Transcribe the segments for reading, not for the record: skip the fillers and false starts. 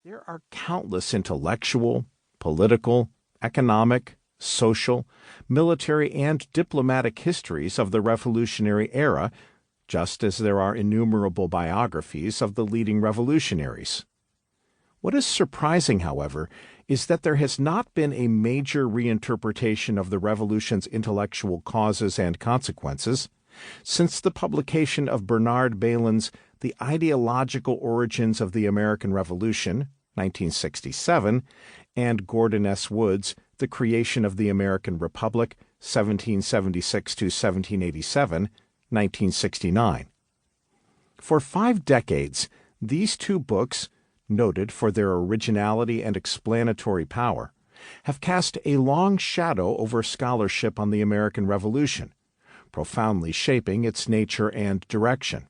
There are countless intellectual, political, economic, social, military, and diplomatic histories of the Revolutionary era, just as there are innumerable biographies of the leading revolutionaries. What is surprising, however, is that there has not been a major reinterpretation of the Revolution's intellectual causes and consequences since the publication of Bernard Bailyn's The Ideological Origins of the American Revolution, 1967, and Gordon S. Wood's The Creation of the American Republic, 1776 to 1787, 1969. For 5 decades, these two books, noted for their originality and explanatory power, have cast a long shadow over scholarship on the American Revolution, profoundly shaping its nature and direction.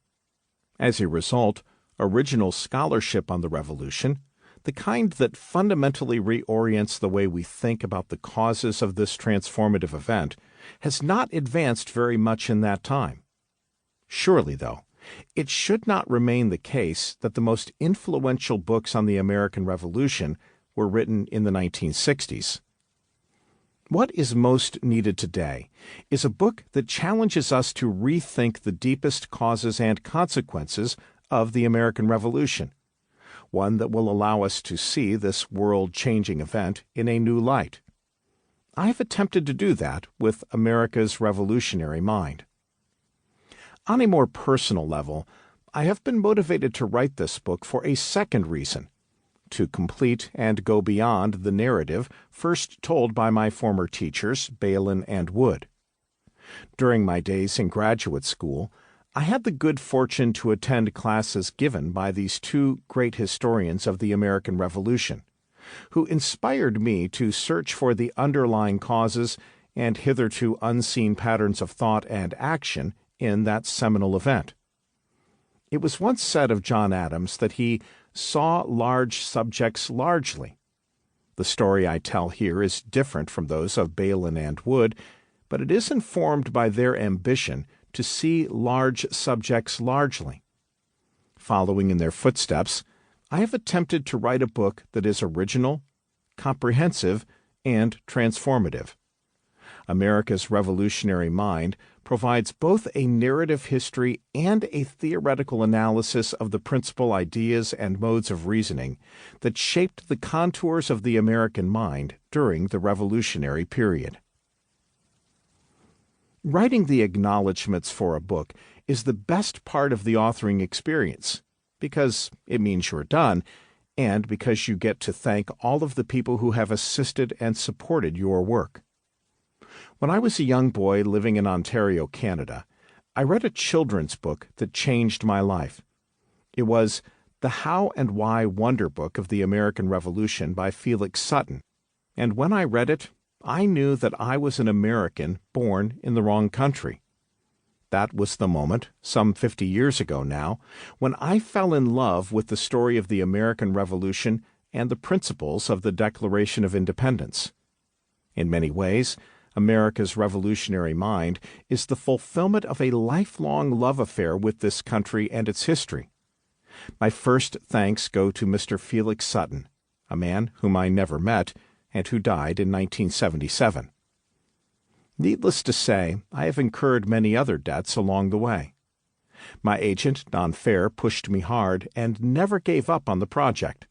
As a result, original scholarship on the Revolution, the kind that fundamentally reorients the way we think about the causes of this transformative event, has not advanced very much in that time. Surely, though, it should not remain the case that the most influential books on the American Revolution were written in the 1960s. What is most needed today is a book that challenges us to rethink the deepest causes and consequences of the American Revolution, one that will allow us to see this world-changing event in a new light. I have attempted to do that with America's Revolutionary Mind. On a more personal level, I have been motivated to write this book for a second reason: to complete and go beyond the narrative first told by my former teachers, Balyn and Wood. During my days in graduate school, I had the good fortune to attend classes given by these two great historians of the American Revolution, who inspired me to search for the underlying causes and hitherto unseen patterns of thought and action in that seminal event. It was once said of John Adams that he saw large subjects largely. The story I tell here is different from those of Balyn and Wood, but it is informed by their ambition to see large subjects largely. Following in their footsteps, I have attempted to write a book that is original, comprehensive, and transformative. America's Revolutionary Mind provides both a narrative history and a theoretical analysis of the principal ideas and modes of reasoning that shaped the contours of the American mind during the Revolutionary period. Writing the acknowledgments for a book is the best part of the authoring experience, because it means you're done, and because you get to thank all of the people who have assisted and supported your work. When I was a young boy living in Ontario, Canada, I read a children's book that changed my life. It was The How and Why Wonder Book of the American Revolution by Felix Sutton, and when I read it, I knew that I was an American born in the wrong country. That was the moment, some 50 years ago now, when I fell in love with the story of the American Revolution and the principles of the Declaration of Independence. In many ways, America's Revolutionary Mind is the fulfillment of a lifelong love affair with this country and its history. My first thanks go to Mr. Felix Sutton, a man whom I never met and who died in 1977. Needless to say, I have incurred many other debts along the way. My agent, Don Fair, pushed me hard and never gave up on the project.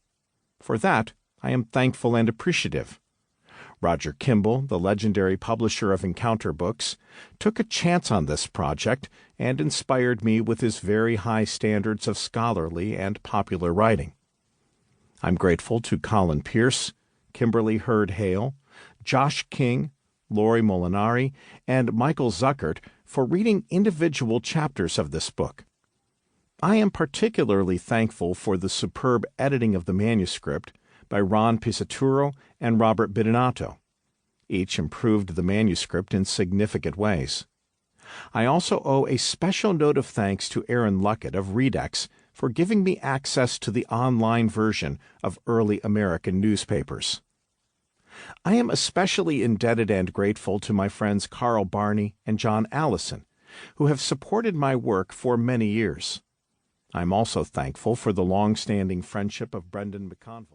For that, I am thankful and appreciative. Roger Kimball, the legendary publisher of Encounter Books, took a chance on this project and inspired me with his very high standards of scholarly and popular writing. I'm grateful to Colin Pierce, Kimberly Hurd Hale, Josh King, Lori Molinari, and Michael Zuckert for reading individual chapters of this book. I am particularly thankful for the superb editing of the manuscript by Ron Pisaturo and Robert Bidinato. Each improved the manuscript in significant ways. I also owe a special note of thanks to Aaron Luckett of Redex for giving me access to the online version of early American newspapers. I am especially indebted and grateful to my friends Carl Barney and John Allison, who have supported my work for many years. I am also thankful for the long-standing friendship of Brendan McConville.